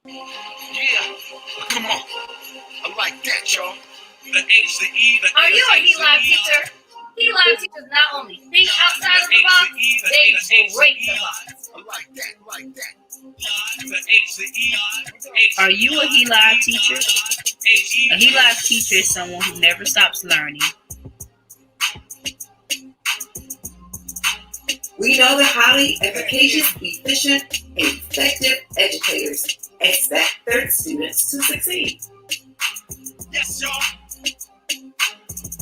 Yeah, come on. I like that, y'all. The H, the E, the Are you a L.I.V.E teacher? L.I.V.E teachers not only think outside of the box, they break the box. I like that. The H, the E, Are you a L.I.V.E teacher? A L.I.V.E teacher is someone who never stops learning. We know that highly efficacious, efficient, and effective educators expect their students to succeed. Yes, y'all.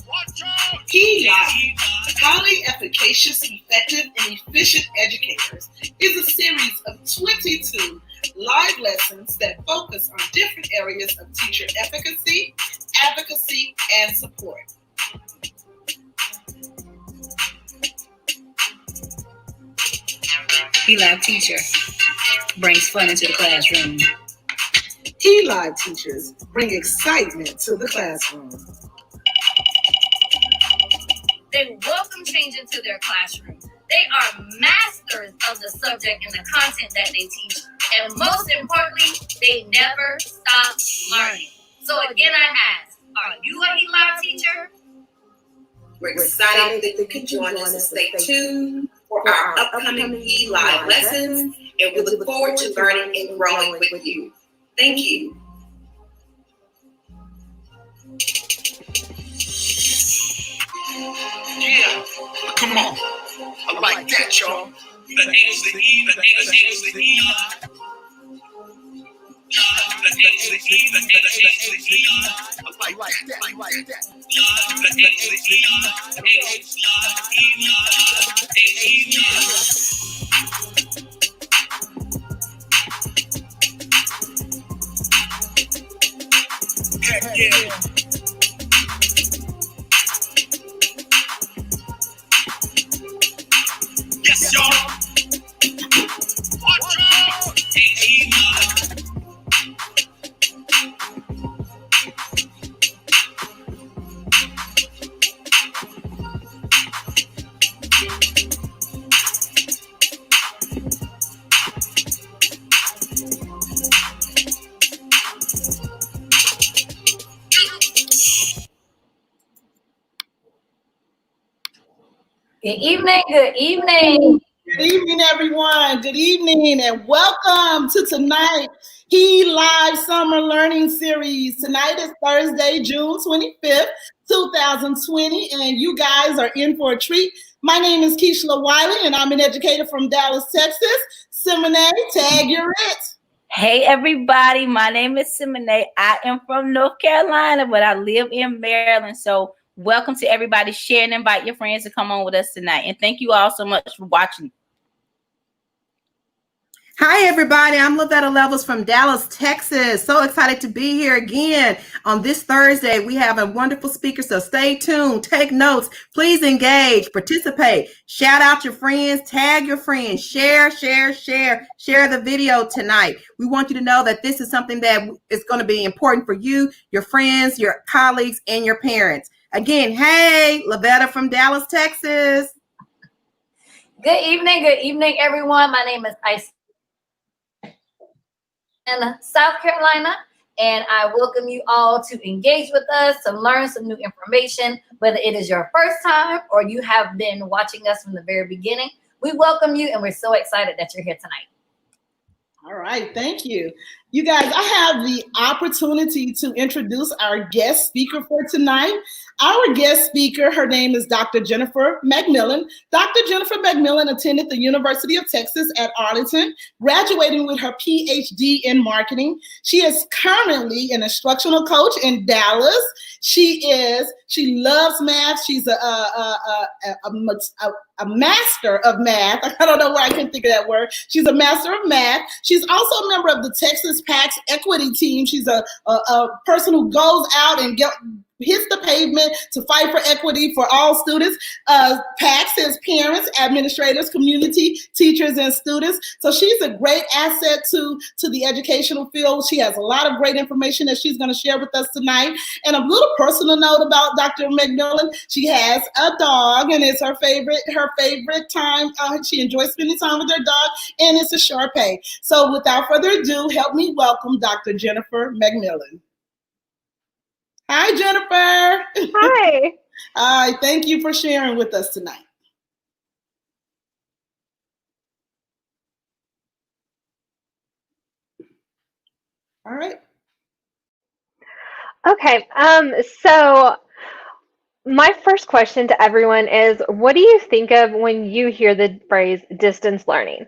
Watch out. L.I.V.E, Highly Efficacious, Effective, and Efficient Educators, is a series of 22 live lessons that focus on different areas of teacher efficacy, advocacy, and support. L.I.V.E teacher brings fun into the classroom. L.I.V.E teachers bring excitement to the classroom. They welcome change into their classroom. They are masters of the subject and the content that they teach. And most importantly, they never stop learning. So again, I ask, are you a L.I.V.E teacher? We're excited that you can join us and stay tuned for our upcoming L.I.V.E lessons, and we look forward to learning and growing with you. Thank you. Yeah, come on. I like that, y'all. The H, the E, the H, the E. The H, the E, the H, the E. I like that. The H, the E, the H, the E. Heck yeah. Yes, y'all. Watch out. H-E. Good evening, good evening. Good evening, everyone. Good evening, and welcome to tonight's L.I.V.E Summer Learning Series. Tonight is Thursday, June 25th, 2020, and you guys are in for a treat. My name is Keishla Wiley, and I'm an educator from Dallas, Texas. Simone, tag, you're it. Hey everybody, my name is Simone. I am from North Carolina, but I live in Maryland. So welcome to everybody. Share and invite your friends to come on with us tonight. And thank you all so much for watching. Hi, everybody. I'm Lavetta Levels from Dallas, Texas. So excited to be here again on this Thursday. We have a wonderful speaker, so stay tuned, take notes, please engage, participate, shout out your friends, tag your friends, share the video tonight. We want you to know that this is something that is going to be important for you, your friends, your colleagues, and your parents. Again, hey, Lavetta from Dallas, Texas. Good evening, everyone. My name is Ice in South Carolina, and I welcome you all to engage with us, to learn some new information, whether it is your first time or you have been watching us from the very beginning. We welcome you, and we're so excited that you're here tonight. All right, thank you. You guys, I have the opportunity to introduce our guest speaker for tonight. Our guest speaker, her name is Dr. Jennifer McMillen. Dr. Jennifer McMillen attended the University of Texas at Arlington, graduating with her PhD in marketing. She is currently an instructional coach in Dallas. She loves math. She's a master of math. I don't know why I couldn't think of that word. She's a master of math. She's also a member of the Texas PAC's equity team. She's a person who goes out and hits the pavement to fight for equity for all students. PAC says parents, administrators, community, teachers, and students. So she's a great asset to the educational field. She has a lot of great information that she's going to share with us tonight. And a little personal note about Dr. McMillen, she has a dog, and it's her favorite time. She enjoys spending time with her dog, and it's a Shar-Pei. So without further ado, help me welcome Dr. Jennifer McMillen. Hi, Jennifer. Hi. Hi, thank you for sharing with us tonight. All right. Okay. So my first question to everyone is, what do you think of when you hear the phrase distance learning?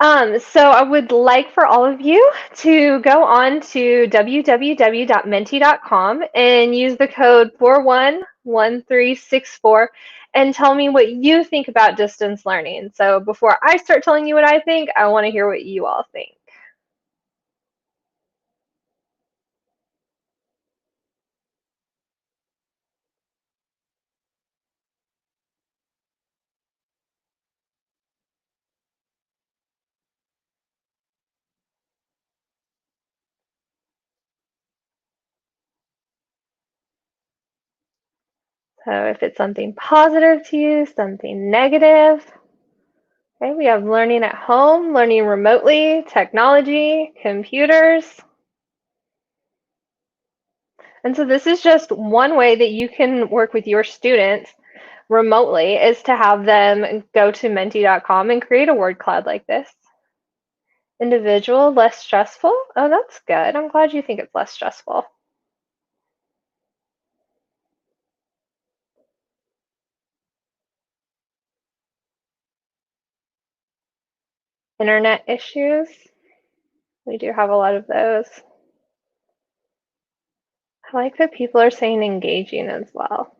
So I would like for all of you to go on to www.menti.com and use the code 411364 and tell me what you think about distance learning. So before I start telling you what I think, I want to hear what you all think. So if it's something positive to you, something negative. Okay, we have learning at home, learning remotely, technology, computers. And so this is just one way that you can work with your students remotely, is to have them go to menti.com and create a word cloud like this. Individual, less stressful. Oh, that's good. I'm glad you think it's less stressful. Internet issues. We do have a lot of those. I like that people are saying engaging as well.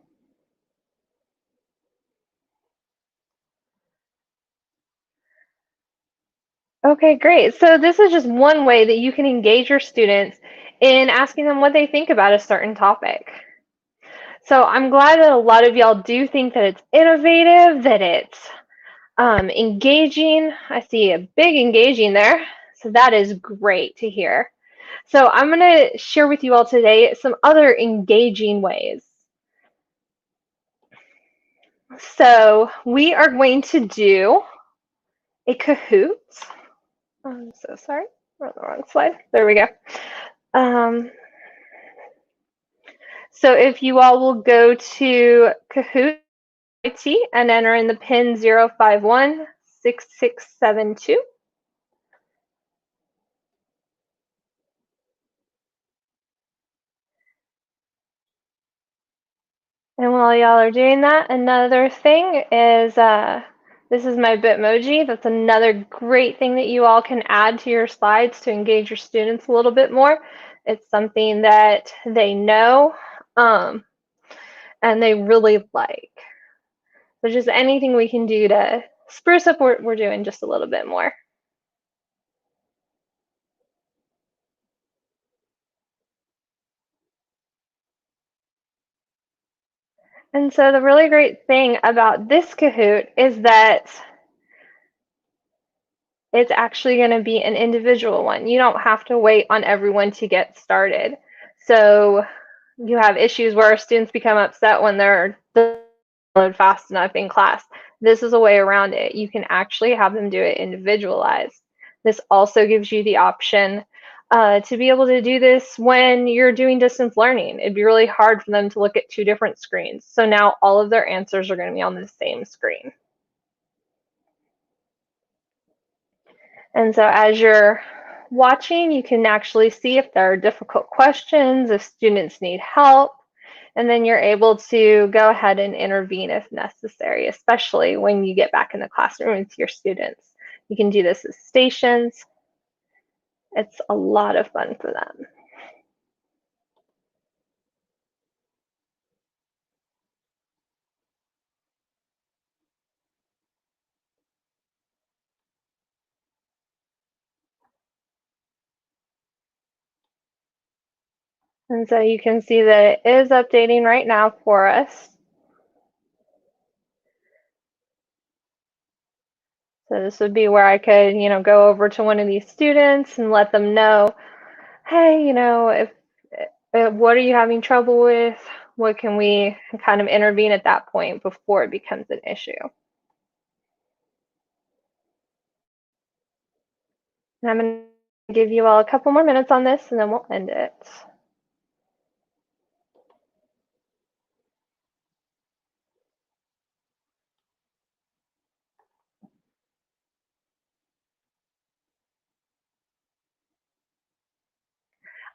Okay, great. So this is just one way that you can engage your students in asking them what they think about a certain topic. So I'm glad that a lot of y'all do think that it's innovative, that it's engaging. I see a big engaging there. So that is great to hear. So I'm going to share with you all today some other engaging ways. So we are going to do a Kahoot. I'm so sorry, we're on the wrong slide. There we go. So if you all will go to Kahoot IT and enter in the pin 0516672. And while y'all are doing that, another thing is this is my Bitmoji. That's another great thing that you all can add to your slides to engage your students a little bit more. It's something that they know and they really like. So just anything we can do to spruce up what we're doing just a little bit more. And so the really great thing about this Kahoot is that it's actually going to be an individual one. You don't have to wait on everyone to get started. So you have issues where students become upset when they're load fast enough in class. This is a way around it. You can actually have them do it individualized. This also gives you the option to be able to do this when you're doing distance learning. It'd be really hard for them to look at two different screens. So now all of their answers are going to be on the same screen. And so as you're watching, you can actually see if there are difficult questions, if students need help, and then you're able to go ahead and intervene if necessary, especially when you get back in the classroom with your students. You can do this as stations. It's a lot of fun for them. And so you can see that it is updating right now for us. So this would be where I could, go over to one of these students and let them know, hey, if what are you having trouble with? What can we kind of intervene at that point before it becomes an issue? And I'm going to give you all a couple more minutes on this and then we'll end it.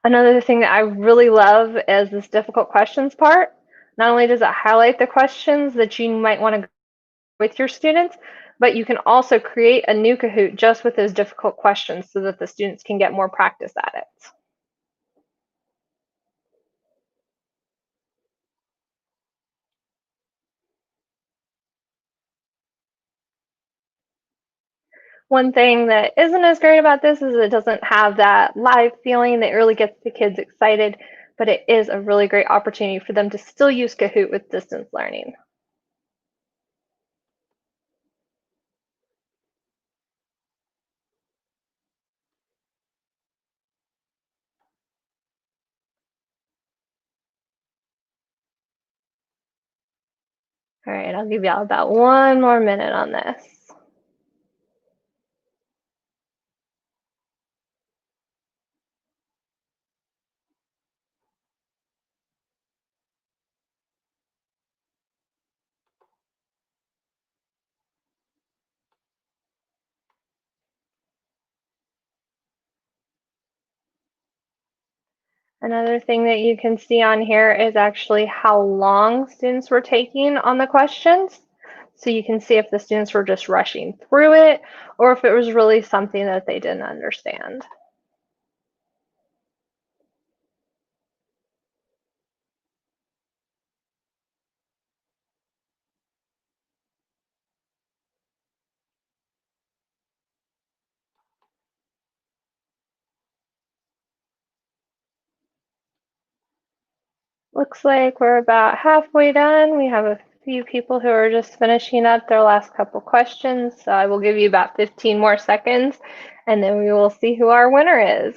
Another thing that I really love is this difficult questions part. Not only does it highlight the questions that you might want to go with your students, but you can also create a new Kahoot just with those difficult questions so that the students can get more practice at it. One thing that isn't as great about this is it doesn't have that live feeling that really gets the kids excited, but it is a really great opportunity for them to still use Kahoot with distance learning. All right, I'll give y'all about 1 more minute on this. Another thing that you can see on here is actually how long students were taking on the questions. So you can see if the students were just rushing through it or if it was really something that they didn't understand. Looks like we're about halfway done. We have a few people who are just finishing up their last couple questions. So I will give you about 15 more seconds and then we will see who our winner is.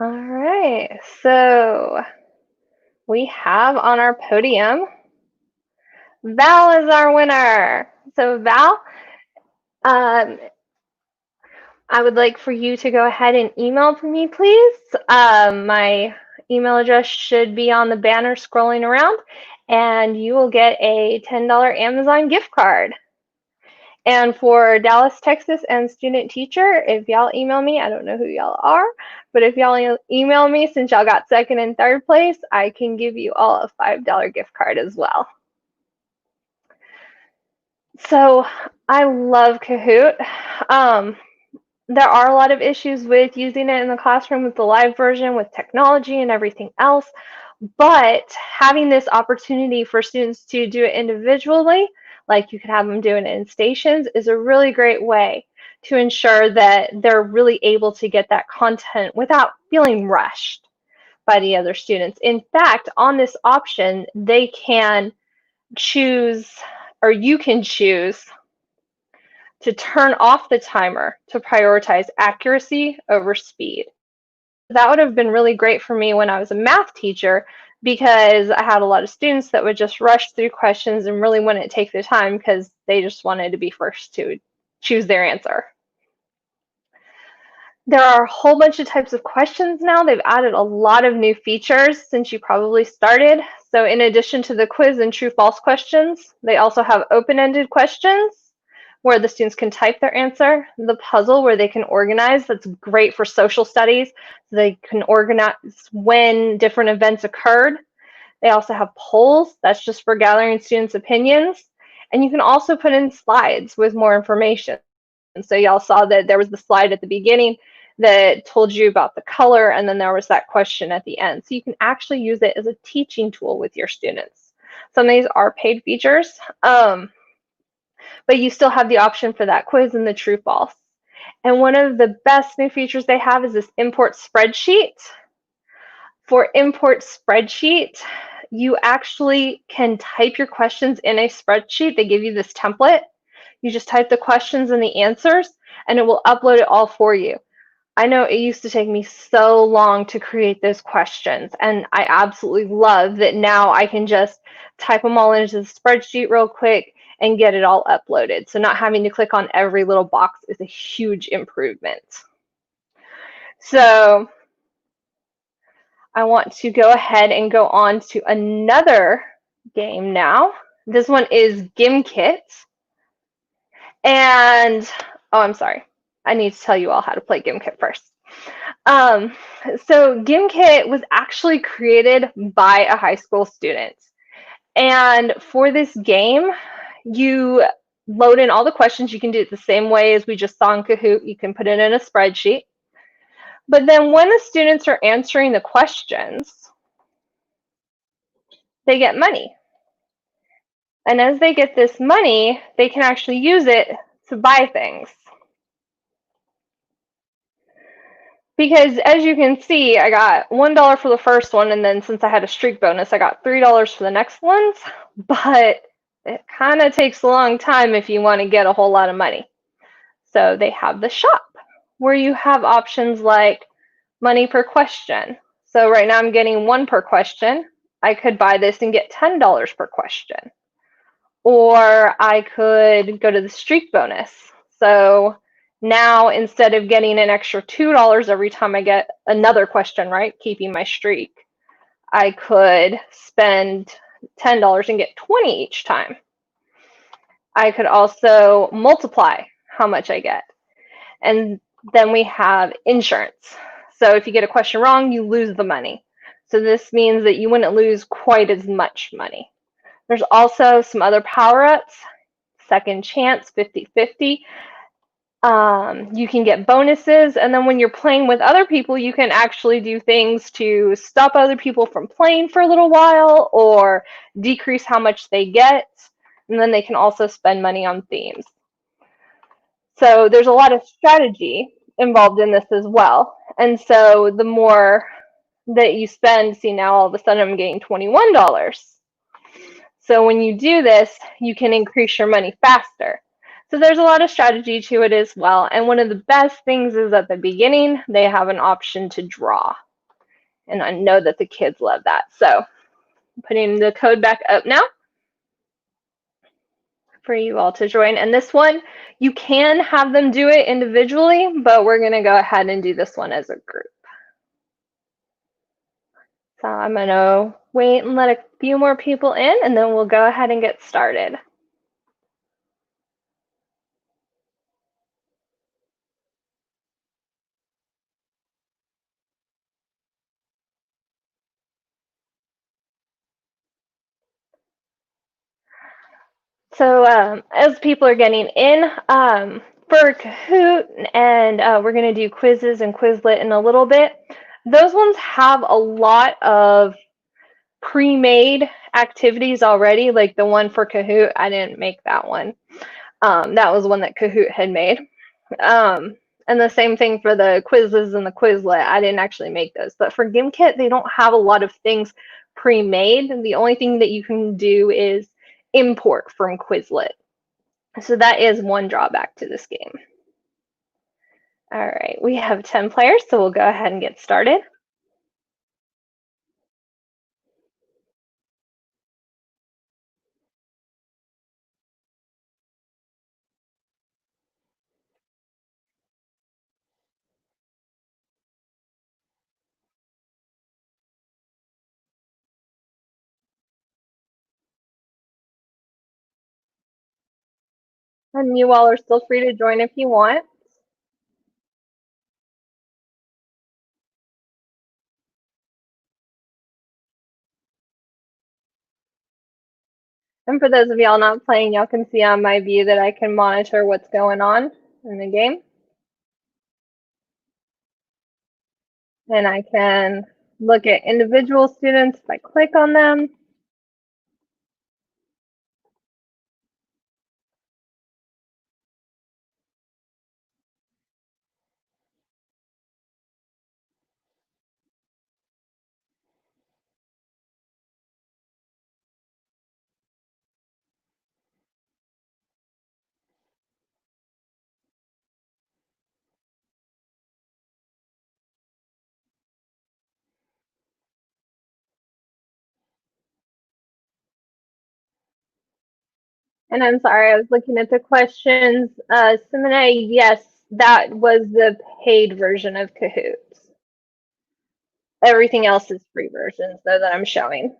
All right, so we have on our podium, Val is our winner. So Val, I would like for you to go ahead and email for me, please. My email address should be on the banner scrolling around, and you will get a $10 Amazon gift card. And for Dallas, Texas, and student teacher, if y'all email me, I don't know who y'all are, but if y'all email me, since y'all got second and third place, I can give you all a $5 gift card as well. So I love Kahoot. There are a lot of issues with using it in the classroom with the live version, with technology and everything else, but having this opportunity for students to do it individually, like you could have them doing it in stations, is a really great way to ensure that they're really able to get that content without feeling rushed by the other students. In fact, on this option, they can choose, or you can choose, to turn off the timer to prioritize accuracy over speed. That would have been really great for me when I was a math teacher, because I had a lot of students that would just rush through questions and really wouldn't take the time because they just wanted to be first to choose their answer. There are a whole bunch of types of questions now. They've added a lot of new features since you probably started. So in addition to the quiz and true-false questions, they also have open-ended questions where the students can type their answer, the puzzle where they can organize. That's great for social studies. So they can organize when different events occurred. They also have polls. That's just for gathering students' opinions. And you can also put in slides with more information. And so y'all saw that there was the slide at the beginning that told you about the color, and then there was that question at the end. So you can actually use it as a teaching tool with your students. Some of these are paid features, but you still have the option for that quiz and the true false. And one of the best new features they have is this import spreadsheet. For import spreadsheet, you actually can type your questions in a spreadsheet. They give you this template. You just type the questions and the answers, and it will upload it all for you. I know it used to take me so long to create those questions, and I absolutely love that now I can just type them all into the spreadsheet real quick and get it all uploaded. So not having to click on every little box is a huge improvement. So I want to go ahead and go on to another game now. This one is Gimkit. And, oh, I'm sorry. I need to tell you all how to play Gimkit first. So Gimkit was actually created by a high school student. And for this game, you load in all the questions. You can do it the same way as we just saw in Kahoot. You can put it in a spreadsheet. But then when the students are answering the questions, they get money. And as they get this money, they can actually use it to buy things. Because as you can see, I got $1 for the first one, and then since I had a streak bonus, I got $3 for the next ones. But it kind of takes a long time if you want to get a whole lot of money. So they have the shop where you have options like money per question. So right now I'm getting 1 per question. I could buy this and get $10 per question. Or I could go to the streak bonus. So now instead of getting an extra $2 every time I get another question right, keeping my streak, I could spend $10 and get 20 each time. I could also multiply how much I get. And then we have insurance. So if you get a question wrong, you lose the money. So this means that you wouldn't lose quite as much money. There's also some other power-ups, second chance, 50-50. You can get bonuses, and then when you're playing with other people, you can actually do things to stop other people from playing for a little while or decrease how much they get, and then they can also spend money on themes. So there's a lot of strategy involved in this as well, and so the more that you spend, see now all of a sudden I'm getting $21. So when you do this, you can increase your money faster. So there's a lot of strategy to it as well. And one of the best things is at the beginning, they have an option to draw. And I know that the kids love that. So I'm putting the code back up now for you all to join. And this one, you can have them do it individually, but we're going to go ahead and do this one as a group. So I'm going to wait and let a few more people in, and then we'll go ahead and get started. So as people are getting in, for Kahoot, and we're going to do Quizizz and Quizlet in a little bit, those ones have a lot of pre-made activities already, like the one for Kahoot. I didn't make that one. That was one that Kahoot had made. And the same thing for the Quizizz and the Quizlet. I didn't actually make those. But for Gimkit, they don't have a lot of things pre-made. The only thing that you can do is import from Quizlet. So that is one drawback to this game. All right, we have 10 players, so we'll go ahead and get started. And you all are still free to join if you want. And for those of y'all not playing, y'all can see on my view that I can monitor what's going on in the game. And I can look at individual students if I click on them. And I'm sorry, I was looking at the questions. Simone, yes, that was the paid version of Kahoot. Everything else is free versions, though, that I'm showing.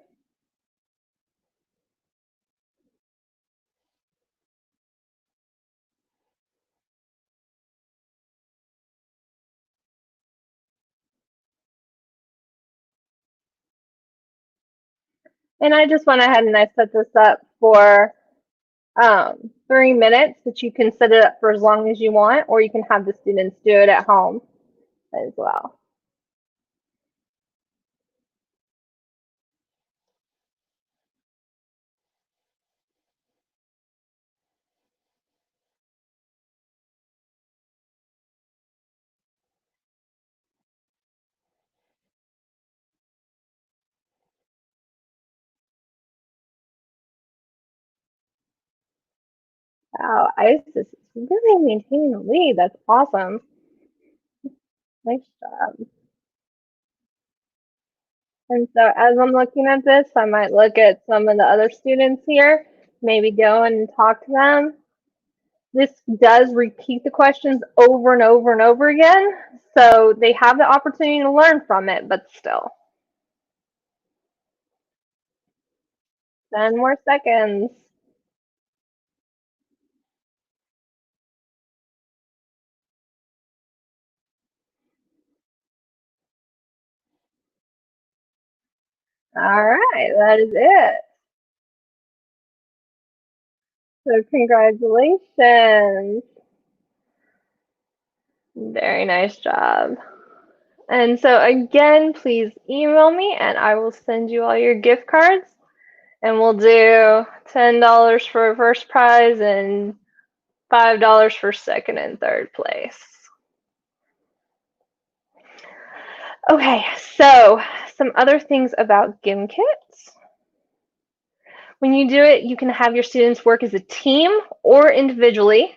And I just went ahead and I set this up for 3 minutes, but you can set it up for as long as you want, or you can have the students do it at home as well. Wow, Isis is really maintaining the lead. That's awesome. Nice job. And so as I'm looking at this, I might look at some of the other students here, maybe go and talk to them. This does repeat the questions over and over and over again, so they have the opportunity to learn from it, but still. 10 more seconds. All right, that is it. So congratulations. Very nice job. And so again, please email me and I will send you all your gift cards. And we'll do $10 for first prize and $5 for second and third place. Okay, so some other things about Gimkit. When you do it, you can have your students work as a team or individually.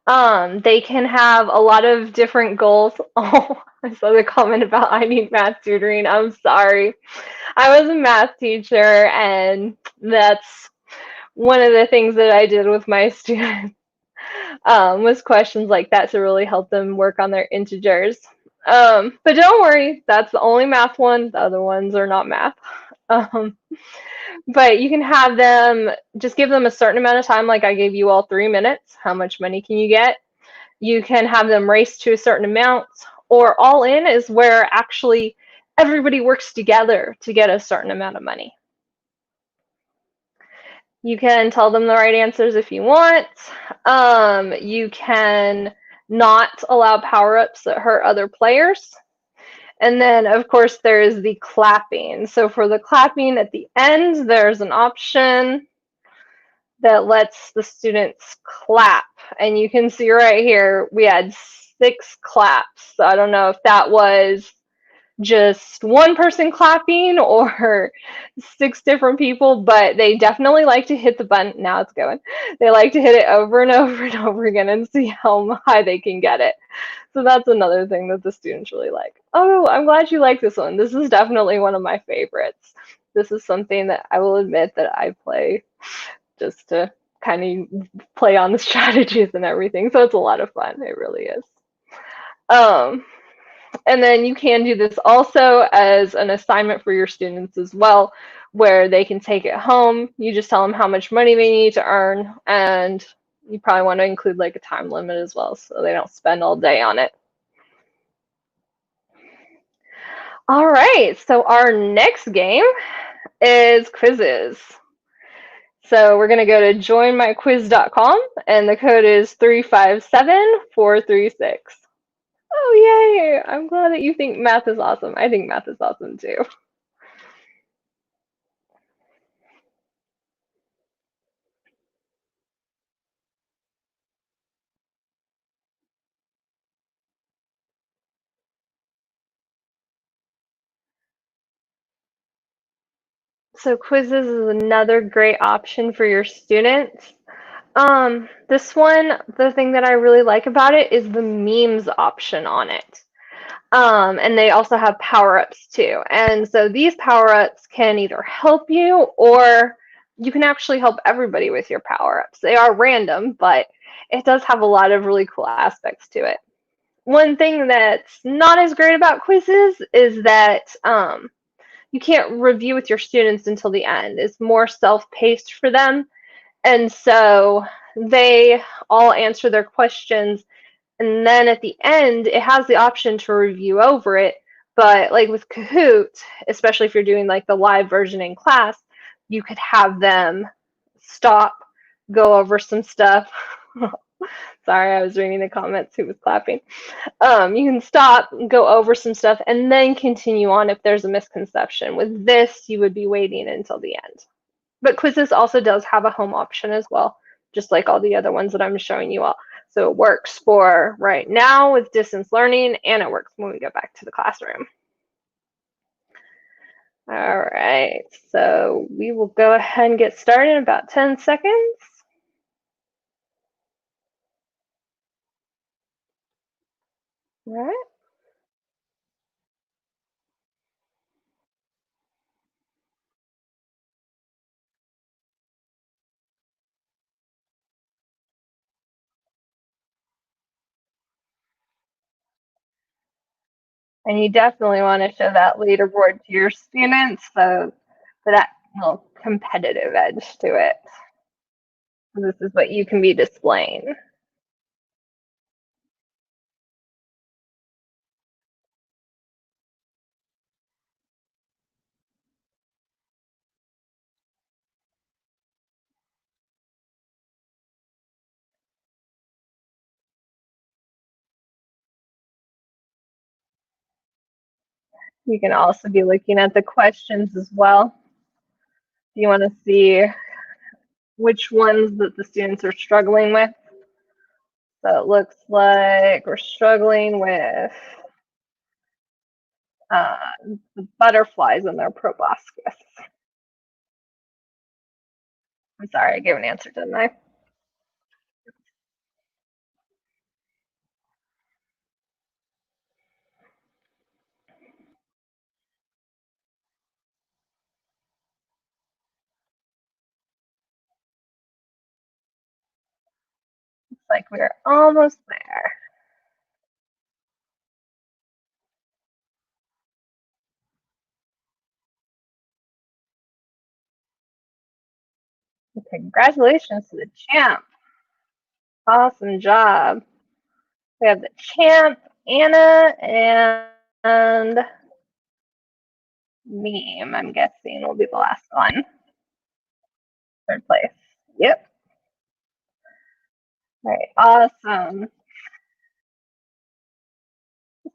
They can have a lot of different goals. Oh, I saw the comment about I need math tutoring. I'm sorry. I was a math teacher, and that's one of the things that I did with my students. Was questions like that to really help them work on their integers. But don't worry, that's the only math one. The other ones are not math. But you can have them, just give them a certain amount of time, like I gave you all 3 minutes. How much money can you get? You can have them race to a certain amount, or all in is where actually everybody works together to get a certain amount of money. You can tell them the right answers if you want. You can not allow power-ups that hurt other players. And then, of course, there is the clapping. So for the clapping at the end, there's an option that lets the students clap. And you can see right here, we had 6 claps. So I don't know if that was just one person clapping or 6 different people, but they definitely like to hit the button. Now it's going. They like to hit it over and over and over again and see how high they can get it. So that's another thing that the students really like. Oh, I'm glad you like this one. This is definitely one of my favorites. This is something that I will admit that I play just to kind of play on the strategies and everything. So it's a lot of fun. It really is. And then you can do this also as an assignment for your students as well, where they can take it home. You just tell them how much money they need to earn, and you probably want to include like a time limit as well, so they don't spend all day on it. All right, so our next game is Quizizz. So we're going to go to joinmyquiz.com, and the code is 357436. Oh, yay! I'm glad that you think math is awesome. I think math is awesome too. So Quizizz is another great option for your students. This one, the thing that I really like about it is the memes option on it. And they also have power-ups too. And so these power-ups can either help you or you can actually help everybody with your power-ups. They are random, but it does have a lot of really cool aspects to it. One thing that's not as great about Quizizz is that you can't review with your students until the end. It's more self-paced for them. And so they all answer their questions, and then at the end, it has the option to review over it. But like with Kahoot, especially if you're doing like the live version in class, you could have them stop, go over some stuff. Sorry, I was reading the comments. Who was clapping? You can stop, go over some stuff, and then continue on if there's a misconception. With this, you would be waiting until the end. But Quizizz also does have a home option as well, just like all the other ones that I'm showing you all. So it works for right now with distance learning, and it works when we go back to the classroom. All right, so we will go ahead and get started in about 10 seconds. All right. And you definitely want to show that leaderboard to your students so for that little competitive edge to it. This is what you can be displaying. You can also be looking at the questions as well. You want to see which ones that the students are struggling with. So it looks like we're struggling with the butterflies in their proboscis. I'm sorry, I gave an answer, didn't I? Looks like we're almost there. Congratulations to the champ. Awesome job. We have the champ, Anna, and Meme, I'm guessing, will be the last one. Third place. Yep. All right, awesome.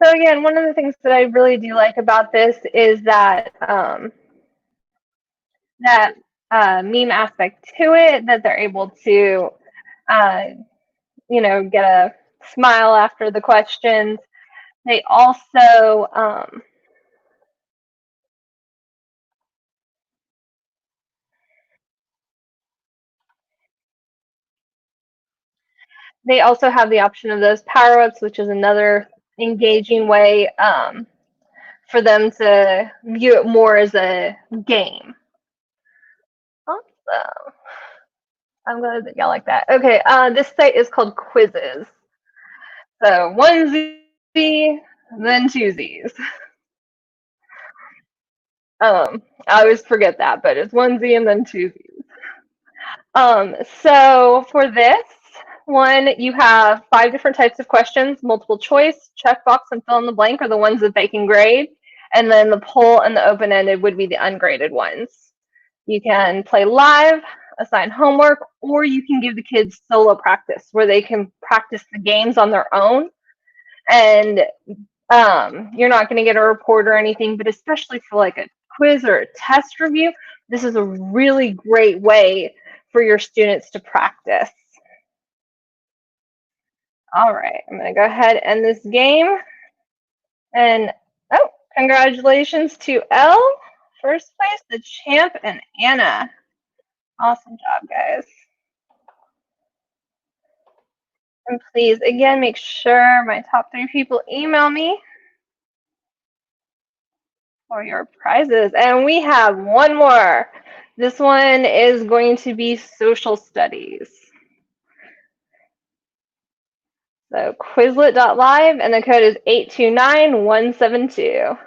So again, one of the things that I really do like about this is that meme aspect to it, that they're able to, get a smile after the questions. They also have the option of those power-ups, which is another engaging way for them to view it more as a game. Awesome. I'm glad that y'all like that. Okay, this site is called Quizizz. So 1Z, then 2Zs. I always forget that, but it's 1Z and then 2Zs. So for this one, you have 5 different types of questions: multiple choice, checkbox, and fill in the blank are the ones that they can grade. And then the poll and the open-ended would be the ungraded ones. You can play live, assign homework, or you can give the kids solo practice where they can practice the games on their own. And you're not going to get a report or anything, but especially for like a quiz or a test review, this is a really great way for your students to practice. All right, I'm going to go ahead and end this game. And oh, congratulations to L, first place, the champ, and Anna. Awesome job, guys. And please, again, make sure my top 3 people email me for your prizes. And we have one more. This one is going to be social studies. So Quizlet.live, and the code is 829172.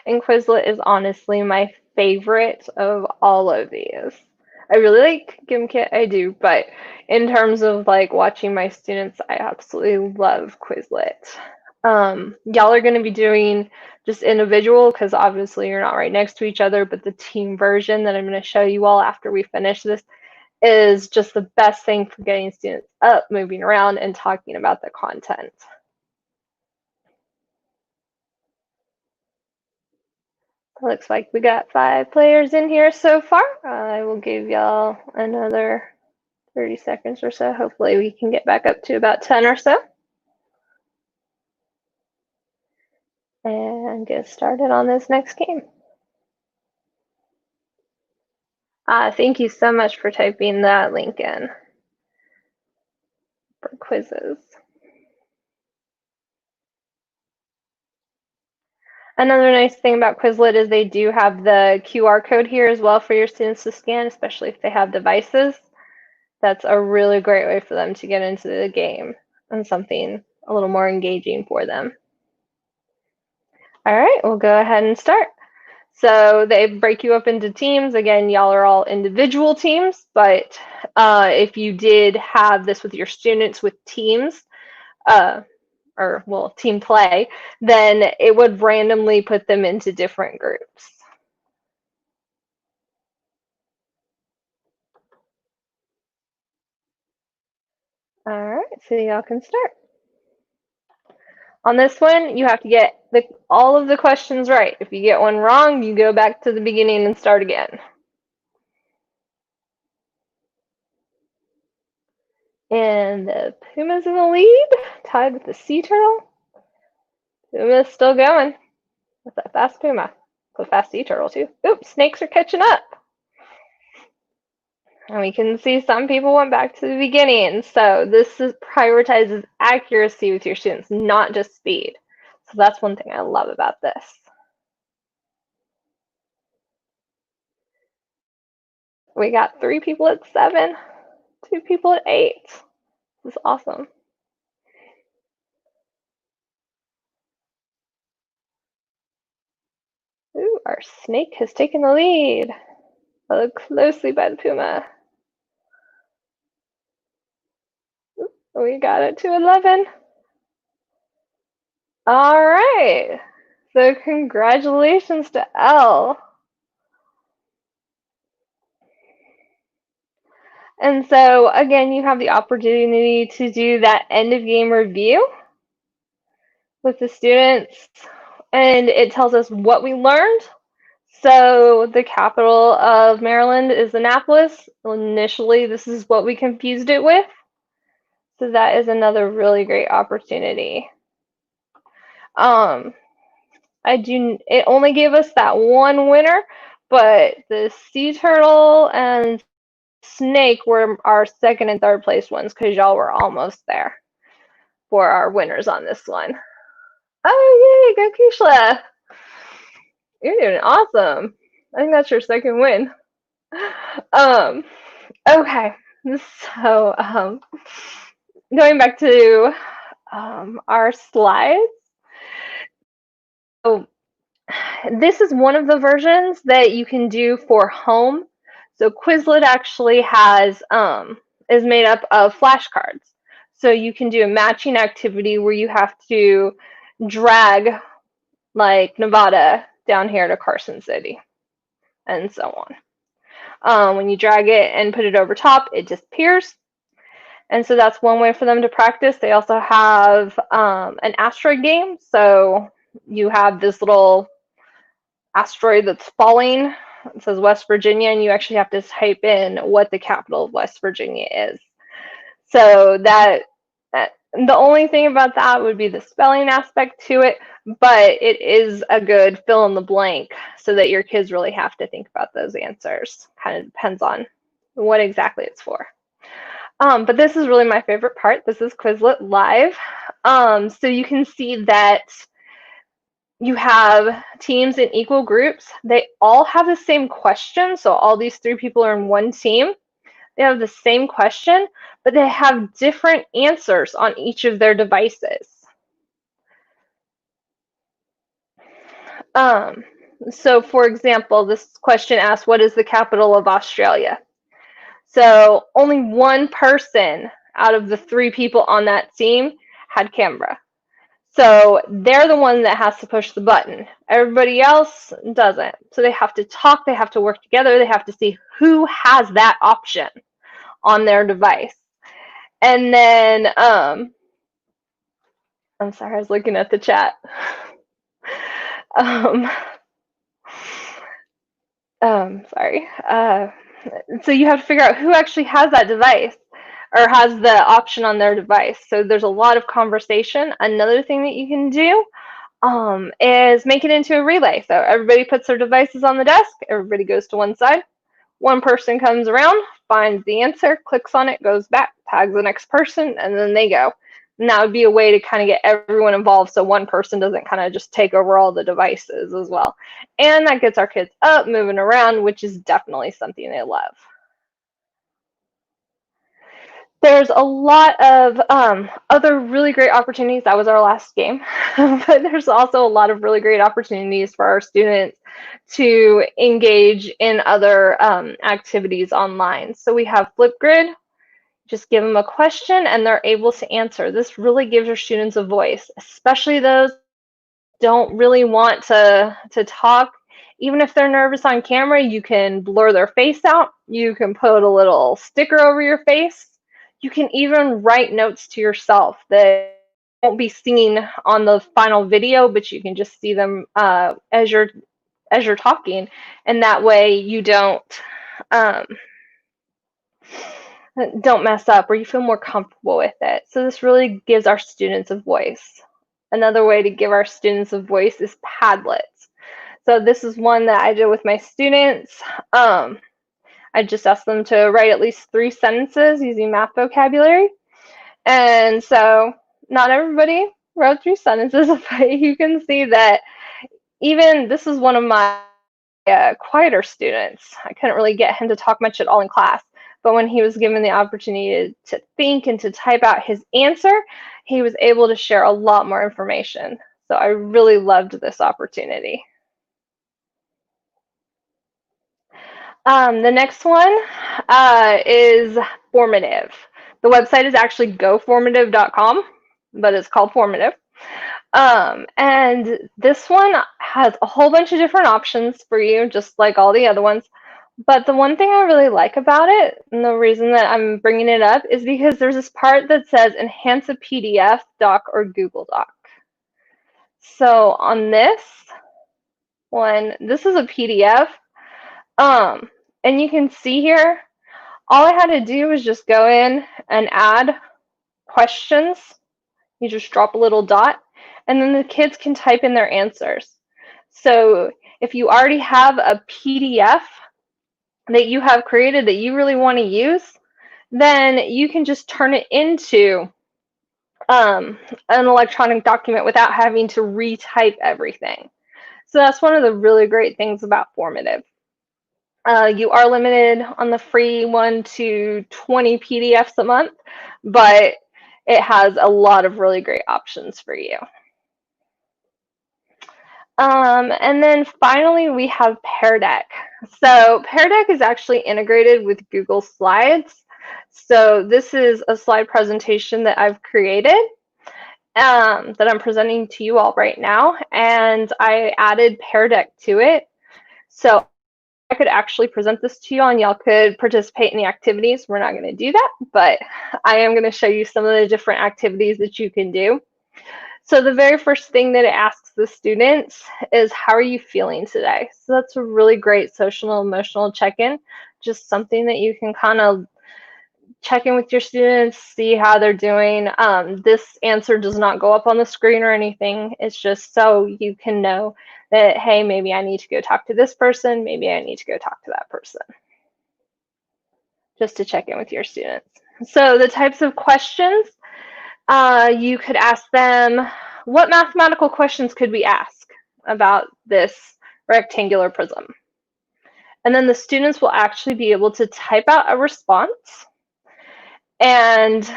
And Quizlet is honestly my favorite of all of these. I really like Gimkit, I do, but in terms of like watching my students, I absolutely love Quizlet. Y'all are going to be doing just individual because obviously you're not right next to each other, but the team version that I'm going to show you all after we finish this is just the best thing for getting students up, moving around, and talking about the content. Looks like we got 5 players in here so far. I will give y'all another 30 seconds or so. Hopefully we can get back up to about 10 or so. And get started on this next game. Thank you so much for typing that link in for Quizizz. Another nice thing about Quizlet is they do have the QR code here as well for your students to scan, especially if they have devices. That's a really great way for them to get into the game and something a little more engaging for them. All right, we'll go ahead and start. So they break you up into teams. Again, y'all are all individual teams, but if you did have this with your students with teams, or well, team play, then it would randomly put them into different groups. All right, so y'all can start. On this one, you have to get all of the questions right. If you get one wrong, you go back to the beginning and start again. And the Puma's in the lead, tied with the Sea Turtle. Puma's still going. That's that fast Puma. The fast Sea Turtle, too. Oops, snakes are catching up. And we can see some people went back to the beginning. So this prioritizes accuracy with your students, not just speed. So that's one thing I love about this. We got 3 people at 7, 2 people at 8. This is awesome. Ooh, our snake has taken the lead. Followed closely by the Puma. Ooh, we got it to 11. All right. So congratulations to L. And so again, you have the opportunity to do that end of game review with the students, and it tells us what we learned. So the capital of Maryland is Annapolis. Initially, this is what we confused it with. So that is another really great opportunity. It only gave us that one winner, but the Sea Turtle and Snake were our second and third place ones because y'all were almost there for our winners on this one. Oh, yay, go Keishla. You're doing awesome. I think that's your second win. Okay, so going back to our slides. So this is one of the versions that you can do for home. So Quizlet actually has is made up of flashcards. So you can do a matching activity where you have to drag like Nevada down here to Carson City and so on. When you drag it and put it over top, it disappears. And so that's one way for them to practice. They also have an asteroid game. So you have this little asteroid that's falling. It says West Virginia, and you actually have to type in what the capital of West Virginia is. So that the only thing about that would be the spelling aspect to it, but it is a good fill in the blank so that your kids really have to think about those answers. Kind of depends on what exactly it's for. But this is really my favorite part. This is Quizlet Live. So you can see that you have teams in equal groups. They all have the same question. So all these 3 people are in one team. They have the same question, but they have different answers on each of their devices. So for example, this question asks, what is the capital of Australia? So only one person out of the 3 people on that team had Canberra. So they're the one that has to push the button. Everybody else doesn't. So they have to talk, they have to work together, they have to see who has that option on their device. And then, I'm sorry, I was looking at the chat. Sorry. So you have to figure out who actually has that device or has the option on their device. So there's a lot of conversation. Another thing that you can do is make it into a relay. So everybody puts their devices on the desk, everybody goes to one side, one person comes around, finds the answer, clicks on it, goes back, tags the next person, and then they go. And that would be a way to kind of get everyone involved so one person doesn't kind of just take over all the devices as well. And that gets our kids up, moving around, which is definitely something they love. There's a lot of other really great opportunities. That was our last game. But there's also a lot of really great opportunities for our students to engage in other activities online. So we have Flipgrid. Just give them a question and they're able to answer. This really gives your students a voice, especially those who don't really want to talk. Even if they're nervous on camera, you can blur their face out. You can put a little sticker over your face. You can even write notes to yourself that won't be seen on the final video, but you can just see them as you're talking, and that way you don't mess up, or you feel more comfortable with it. So this really gives our students a voice. Another way to give our students a voice is Padlets. So this is one that I did with my students. I just asked them to write at least 3 sentences using math vocabulary. And so not everybody wrote 3 sentences, but you can see that even this is one of my quieter students. I couldn't really get him to talk much at all in class. But when he was given the opportunity to think and to type out his answer, he was able to share a lot more information. So I really loved this opportunity. The next one is Formative. The website is actually goformative.com, but it's called Formative. And this one has a whole bunch of different options for you, just like all the other ones. But the one thing I really like about it, and the reason that I'm bringing it up, is because there's this part that says enhance a PDF, doc, or Google Doc. So on this one, this is a PDF. And you can see here, all I had to do was just go in and add questions. You just drop a little dot, and then the kids can type in their answers. So if you already have a PDF that you have created that you really want to use, then you can just turn it into an electronic document without having to retype everything. So that's one of the really great things about Formative. You are limited on the free one to 20 PDFs a month, but it has a lot of really great options for you. And then finally, we have PearDeck. So PearDeck is actually integrated with Google Slides. So this is a slide presentation that I've created that I'm presenting to you all right now. And I added PearDeck to it. So I could actually present this to you all and y'all could participate in the activities. We're not going to do that, but I am going to show you some of the different activities that you can do. So the very first thing that it asks the students is, how are you feeling today? So that's a really great social and emotional check-in, just something that you can kind of check in with your students, see how they're doing. This answer does not go up on the screen or anything. It's just so you can know that, hey, maybe I need to go talk to this person. Maybe I need to go talk to that person. Just to check in with your students. So the types of questions, you could ask them, what mathematical questions could we ask about this rectangular prism? And then the students will actually be able to type out a response, and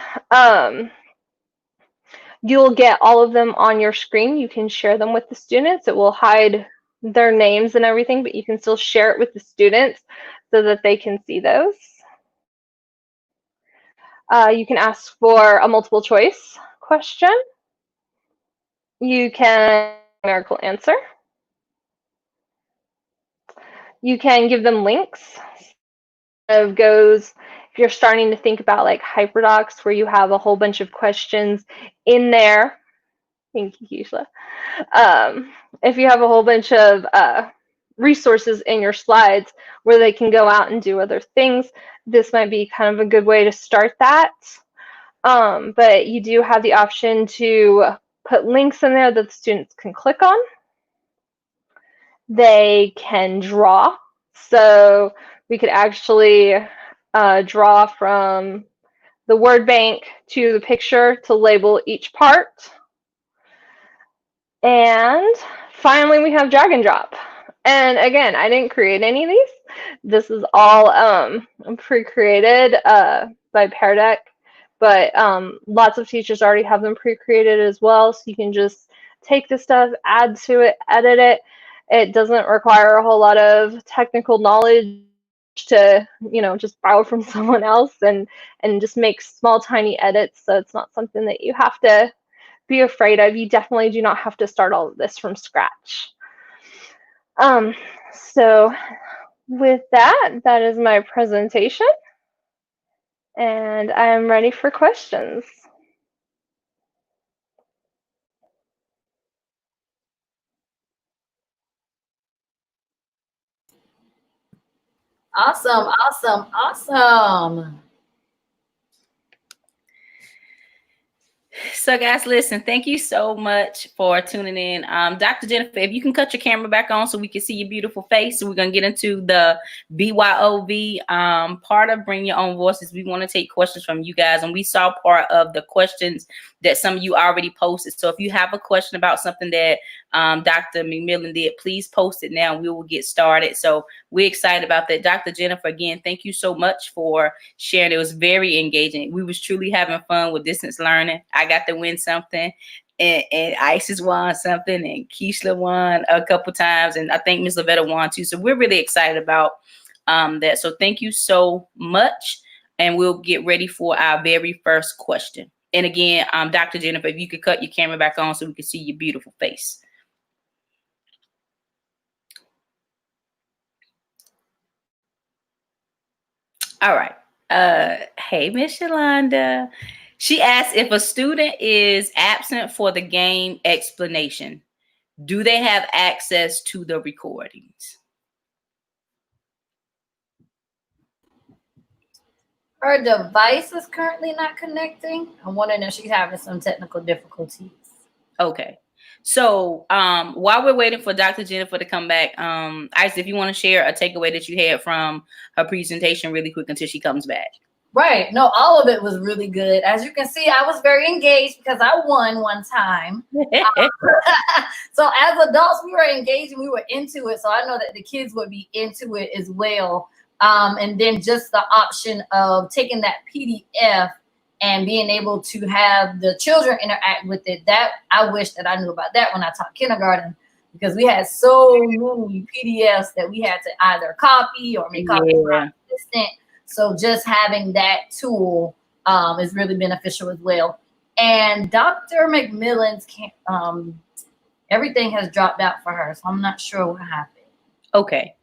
you'll get all of them on your screen. You can share them with the students. It will hide their names and everything, but you can still share it with the students so that they can see those. You can ask for a multiple choice question. You can numerical answer. You can give them links. It goes, if you're starting to think about like HyperDocs, where you have a whole bunch of questions in there. Thank you, Keisha. If you have a whole bunch of resources in your slides where they can go out and do other things, this might be kind of a good way to start that. But you do have the option to put links in there that the students can click on. They can draw. So we could actually draw from the word bank to the picture to label each part. And finally, we have drag and drop. And again, I didn't create any of these. This is all pre-created by PearDeck, but lots of teachers already have them pre-created as well. So you can just take this stuff, add to it, edit it. It doesn't require a whole lot of technical knowledge to, just borrow from someone else and just make small, tiny edits. So it's not something that you have to be afraid of. You definitely do not have to start all of this from scratch. So with that, that is my presentation, and I'm ready for questions. Awesome, awesome, awesome. So guys, listen, thank you so much for tuning in. Dr. Jennifer, if you can cut your camera back on so we can see your beautiful face. So we're going to get into the BYOV part of Bring Your Own Voices. We want to take questions from you guys, and we saw part of the questions that some of you already posted. So if you have a question about something that Dr. McMillen did, please post it now. We will get started. So we're excited about that. Dr. Jennifer, again, thank you so much for sharing. It was very engaging. We was truly having fun with distance learning. I got to win something, and Isis won something, and Keisha won a couple times, and I think Ms. Lavetta won too. So we're really excited about that. So thank you so much, and we'll get ready for our very first question. And again, Dr. Jennifer, if you could cut your camera back on so we can see your beautiful face. All right. Hey, Miss Yolanda. She asked, if a student is absent for the game explanation, do they have access to the recordings? Her device is currently not connecting. I'm wondering if she's having some technical difficulties. Okay. So while we're waiting for Dr. Jennifer to come back, Isis, if you want to share a takeaway that you had from her presentation really quick until she comes back. Right. No, all of it was really good. As you can see, I was very engaged because I won one time. So as adults, we were engaged and we were into it. So I know that the kids would be into it as well. And then just the option of taking that PDF and being able to have the children interact with it. That I wish that I knew about that when I taught kindergarten. because we had so many PDFs that we had to either copy or make copies for our assistant. So just having that tool is really beneficial as well. And Dr. McMillen's everything has dropped out for her, so I'm not sure what happened. Okay.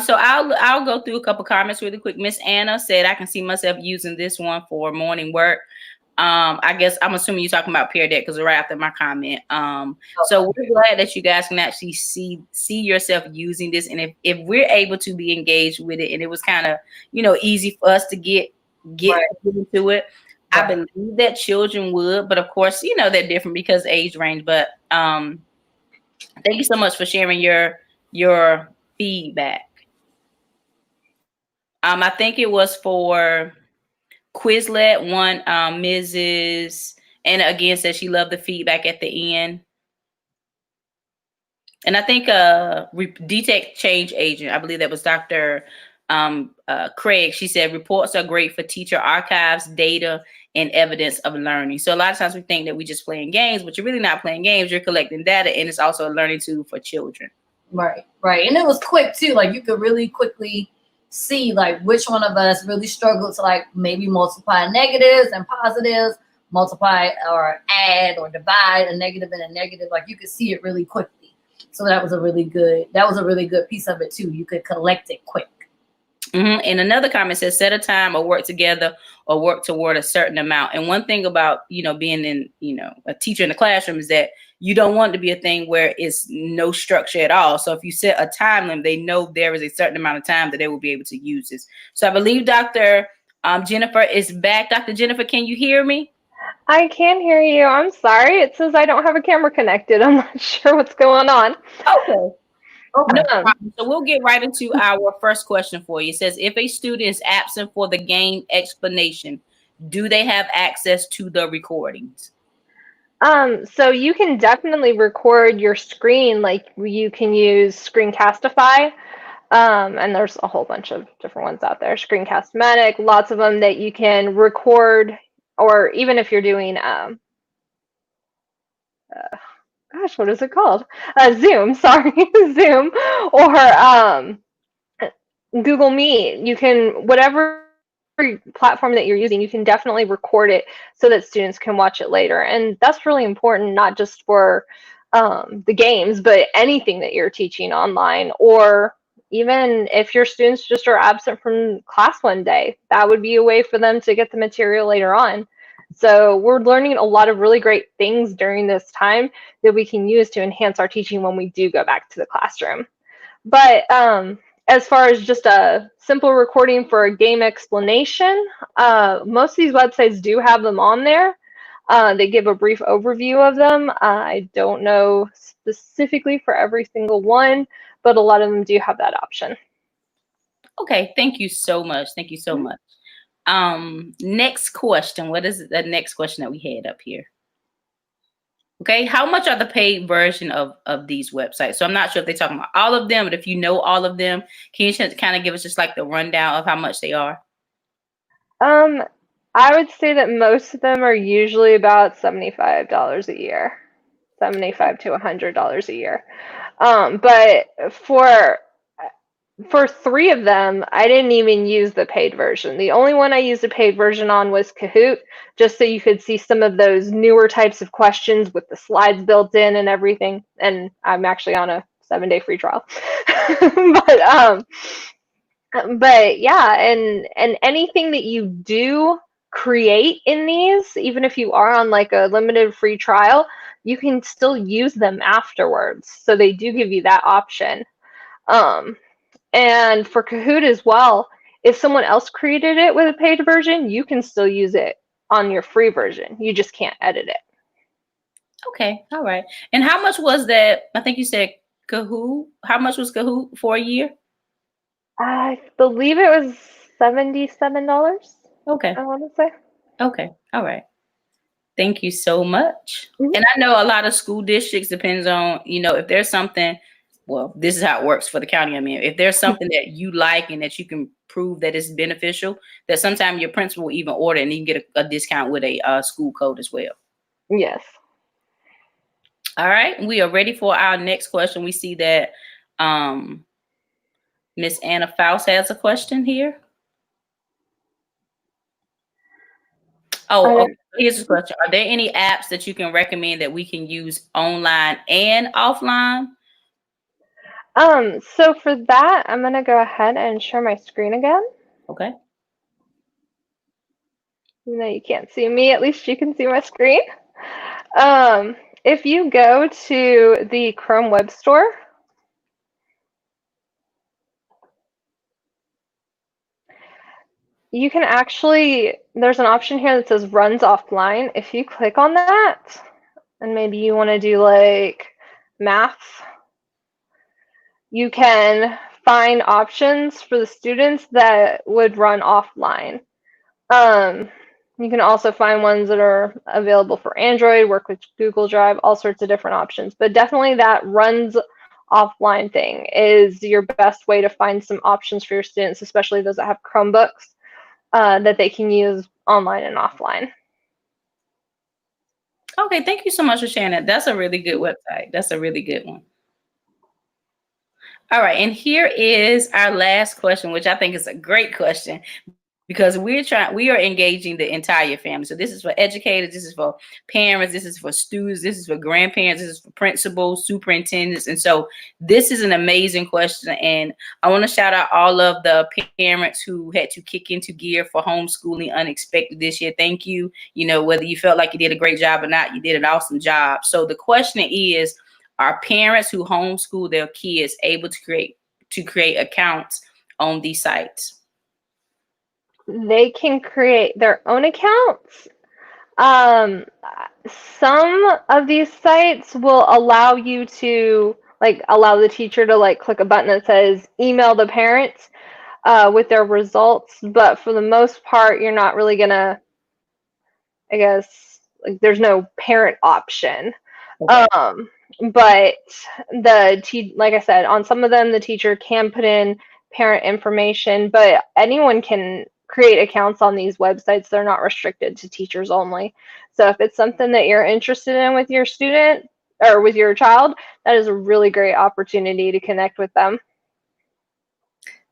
So I'll go through a couple comments really quick. Miss Anna said, I can see myself using this one for morning work. I guess I'm assuming you're talking about PearDeck because right after my comment. So we're glad that you guys can actually see yourself using this. And if we're able to be engaged with it, and it was kind of, easy for us to get into it, I believe that children would, but of course, they're different because age range. But thank you so much for sharing your feedback. I think it was for Quizlet one, Mrs. Anna again said she loved the feedback at the end. And I think DTEC change agent, I believe that was Dr. Craig. She said reports are great for teacher archives, data, and evidence of learning. So a lot of times we think that we're just playing games, but you're really not playing games. You're collecting data, and it's also a learning tool for children. Right. And it was quick too. Like you could really quickly see like which one of us really struggled to like maybe multiply negatives and positives, multiply or add or divide a negative and a negative. Like you could see it really quickly. So that was a really good piece of it too. You could collect it quick. Mm-hmm. And another comment says set a time or work together or work toward a certain amount. And one thing about, being in, a teacher in the classroom is that you don't want it to be a thing where it's no structure at all. So if you set a time limit, they know there is a certain amount of time that they will be able to use this. So I believe Dr. Jennifer is back. Dr. Jennifer, can you hear me? I can hear you. I'm sorry. It says I don't have a camera connected. I'm not sure what's going on. Okay. No problem. So we'll get right into our first question for you. It says, if a student is absent for the game explanation, do they have access to the recordings? So you can definitely record your screen. Like you can use Screencastify. And there's a whole bunch of different ones out there. Screencast-O-Matic, lots of them that you can record, or even if you're doing gosh, what is it called? Zoom, sorry, Zoom, or Google Meet. You can, whatever platform that you're using, you can definitely record it so that students can watch it later. And that's really important, not just for the games, but anything that you're teaching online, or even if your students just are absent from class one day, that would be a way for them to get the material later on. So we're learning a lot of really great things during this time that we can use to enhance our teaching when we do go back to the classroom. But as far as just a simple recording for a game explanation, most of these websites do have them on there. They give a brief overview of them. I don't know specifically for every single one, but a lot of them do have that option. Okay, thank you so much. Thank you so much. Next question. What is the next question that we had up here? Okay, how much are the paid version of these websites? So I'm not sure if they're talking about all of them, but if you know all of them, can you just kind of give us just like the rundown of how much they are? I would say that most of them are usually about $75 a year, $75 to $100 a year. But for 3 of them, I didn't even use the paid version. The only one I used a paid version on was Kahoot, just so you could see some of those newer types of questions with the slides built in and everything. And I'm actually on a 7-day free trial. But yeah, and anything that you do create in these, even if you are on like a limited free trial, you can still use them afterwards. So they do give you that option. And for Kahoot as well, if someone else created it with a paid version, you can still use it on your free version. You just can't edit it. Okay, all right. And how much was that? I think you said Kahoot. How much was Kahoot for a year? I believe it was $77. Okay. I want to say. Okay, all right. Thank you so much. And I know a lot of school districts depends on, if there's something, well, this is how it works for the county I'm in. If there's something that you like and that you can prove that it's beneficial, that sometimes your principal will even order and you can get a discount with a school code as well. Yes. All right, we are ready for our next question. We see that Miss Anna Faust has a question here. Oh, here's a question. Are there any apps that you can recommend that we can use online and offline? So for that, I'm gonna go ahead and share my screen again. Okay. Even though you can't see me, at least you can see my screen. If you go to the Chrome Web Store, you can actually, there's an option here that says runs offline. If you click on that, and maybe you want to do like math, you can find options for the students that would run offline. You can also find ones that are available for Android, work with Google Drive, all sorts of different options. But definitely that runs offline thing is your best way to find some options for your students, especially those that have Chromebooks, that they can use online and offline. Okay, thank you so much for sharing that. That's a really good website. That's a really good one. All right, and here is our last question, which I think is a great question, because we are engaging the entire family. So this is for educators, this is for parents, this is for students, this is for grandparents, this is for principals, superintendents. And so this is an amazing question. And I want to shout out all of the parents who had to kick into gear for homeschooling unexpected this year. Thank you. You know, whether you felt like you did a great job or not, you did an awesome job. So the question is, are parents who homeschool their kids able to create accounts on these sites? They can create their own accounts. Some of these sites will allow you to allow the teacher to click a button that says email the parents with their results, but for the most part, you're not really gonna, I guess, there's no parent option. Okay. But like I said, on some of them, the teacher can put in parent information, but anyone can create accounts on these websites. They're not restricted to teachers only. So if it's something that you're interested in with your student or with your child, that is a really great opportunity to connect with them.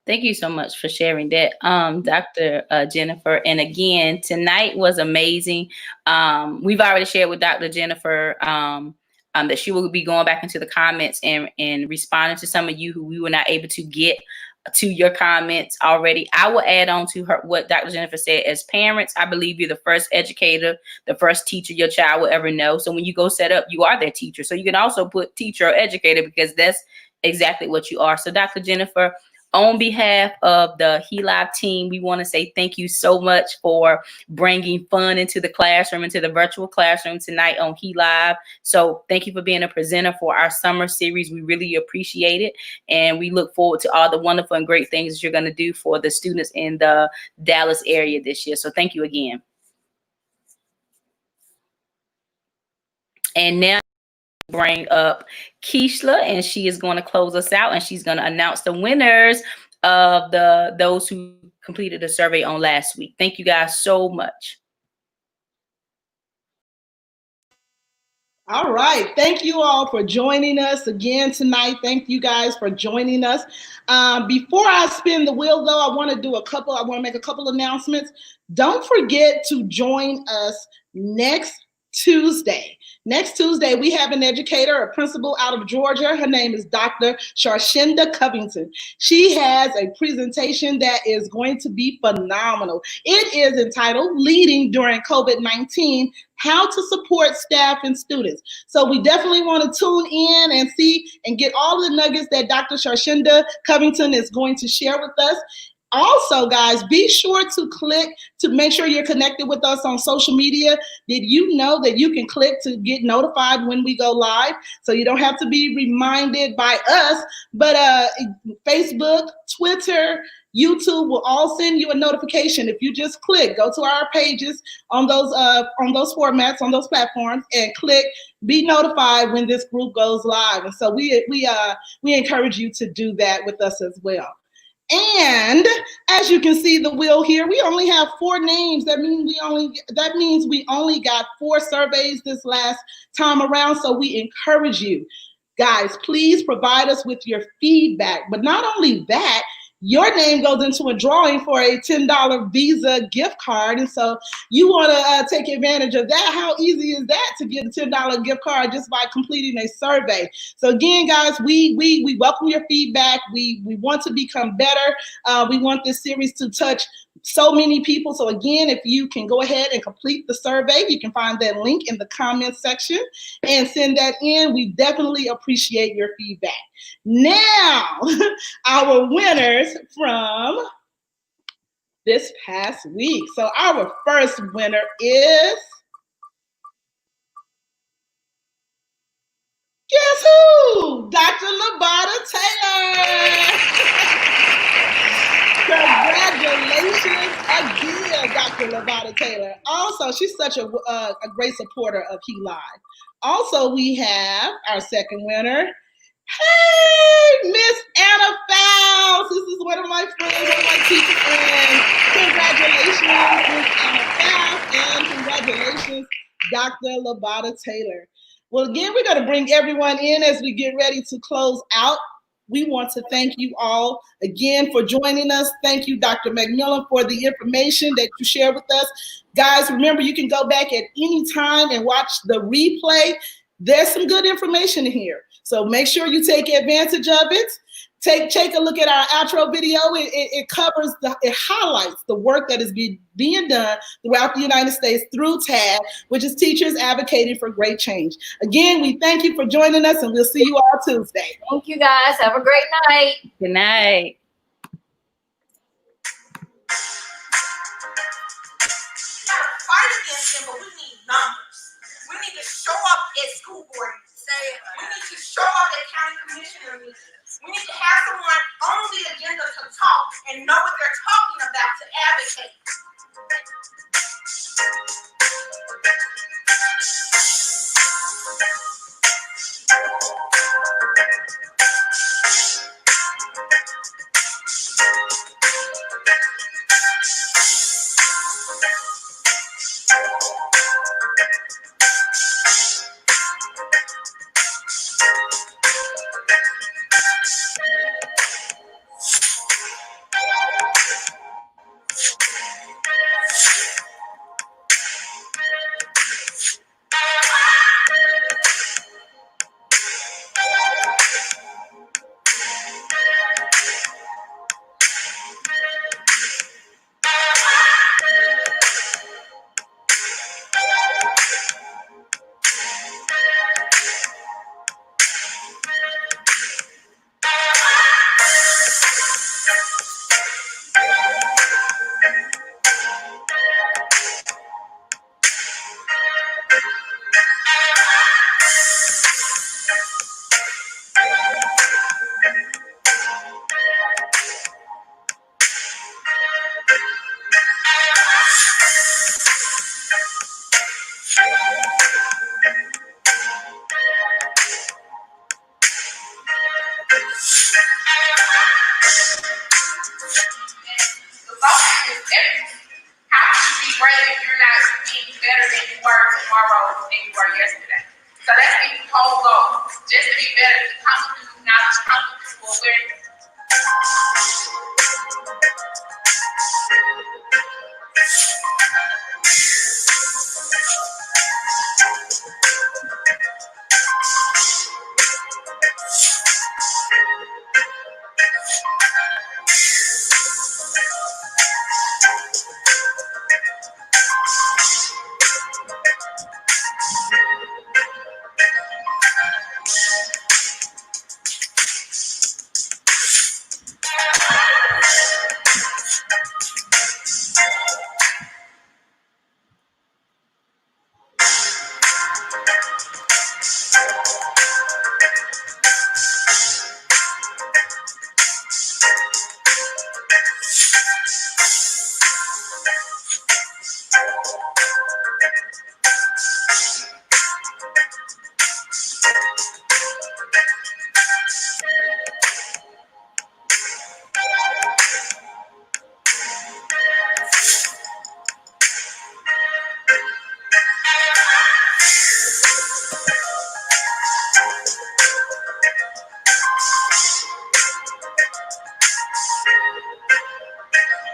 Thank you so much for sharing that, Dr. Jennifer. And again, tonight was amazing. We've already shared with Dr. Jennifer that she will be going back into the comments and responding to some of you who we were not able to get to your comments already. I will add on to her what Dr. Jennifer said. As parents, I believe you're the first educator, the first teacher your child will ever know. So when you go set up, you are their teacher. So you can also put teacher or educator, because that's exactly what you are. So Dr. Jennifer, on behalf of the L.I.V.E team, we want to say thank you so much for bringing fun into the classroom, into the virtual classroom tonight on L.I.V.E. So thank you for being a presenter for our summer series. We really appreciate it. And we look forward to all the wonderful and great things that you're going to do for the students in the Dallas area this year. So thank you again. And now bring up Keishla, and she is going to close us out, and she's going to announce the winners of those who completed the survey on last week. Thank you guys so much. All right. Thank you all for joining us again tonight. Thank you guys for joining us. Before I spin the wheel, though, I want to make a couple announcements. Don't forget to join us next Tuesday. Next Tuesday, we have an educator, a principal out of Georgia. Her name is Dr. Sharshinda Covington. She has a presentation that is going to be phenomenal. It is entitled Leading During COVID-19, How to Support Staff and Students. So we definitely want to tune in and see and get all the nuggets that Dr. Sharshinda Covington is going to share with us. Also, guys, be sure to click to make sure you're connected with us on social media. Did you know that you can click to get notified when we go live? So you don't have to be reminded by us, but Facebook, Twitter, YouTube will all send you a notification. If you just click, go to our pages on those formats, on those platforms, and click, be notified when this group goes live. And so we encourage you to do that with us as well. And as you can see the wheel here, we only have 4 names. That means we only got 4 surveys this last time around. So we encourage you, guys, please provide us with your feedback. But not only that, your name goes into a drawing for a $10 Visa gift card. And so you want to take advantage of that. How easy is that to get a $10 gift card just by completing a survey? So again, guys, we welcome your feedback. We want to become better. We want this series to touch so many people. So again, if you can go ahead and complete the survey, you can find that link in the comments section and send that in. We definitely appreciate your feedback. Now, our winners from this past week. So our first winner is, guess who? Dr. LaBata Taylor. Congratulations again, Dr. LaBata Taylor. Also, she's such a great supporter of He-Live. Also, we have our second winner. Hey, Miss Anna Fowles. This is one of my friends, one of my teacher friends. Congratulations, Miss Anna Fowles, and congratulations, Dr. LaBata Taylor. Well, again, we're going to bring everyone in as we get ready to close out. We want to thank you all again for joining us. Thank you, Dr. McMillen, for the information that you shared with us. Guys, remember, you can go back at any time and watch the replay. There's some good information in here. So make sure you take advantage of it. Take a look at our outro video. It covers, it highlights the work that is being done throughout the United States through TAG, which is Teachers Advocating for Great Change. Again, we thank you for joining us, and we'll see you all Tuesday. Thank you, guys. Have a great night. Good night. Fight against him, but we need numbers. We need to show up at school board meetings. We need to show up at county commissioner meetings. We need to have someone on the agenda to talk and know what they're talking about to advocate.